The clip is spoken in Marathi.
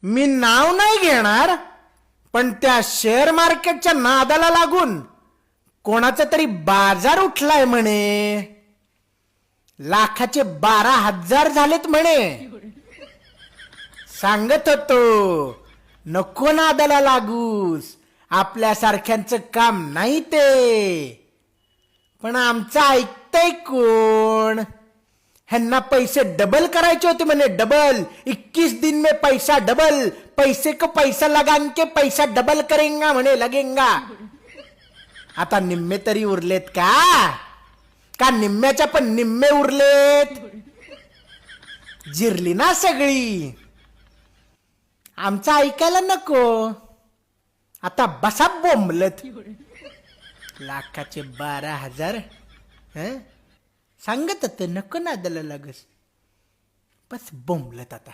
मी नाव नाही घेणार, पण त्या शेअर मार्केटच्या नादाला लागून कोणाचा तरी बाजार उठलाय म्हणे. लाखाचे 12,000 झालेत म्हणे. सांगत होतो नको नादाला लागूस, आपल्यासारख्यांचं काम नाही ते. पण आमचं ऐकतंय कोण? ह्यांना पैसे डबल करायचे होते म्हणे, डबल. 21 दिन में पैसा डबल, पैसे को पैसा लगान के पैसा डबल करेंगा म्हणे, लगेंगा. आता निम्मे तरी उरलेत का निम्म्याच्या पण निम्मे उरलेत? जिरली ना सगळी. आमचं ऐकायला नको. आता बसा बोंबलत. लाखाचे 12,000 सांगत होते नको नादाला लागस. बस बोंबलत आता.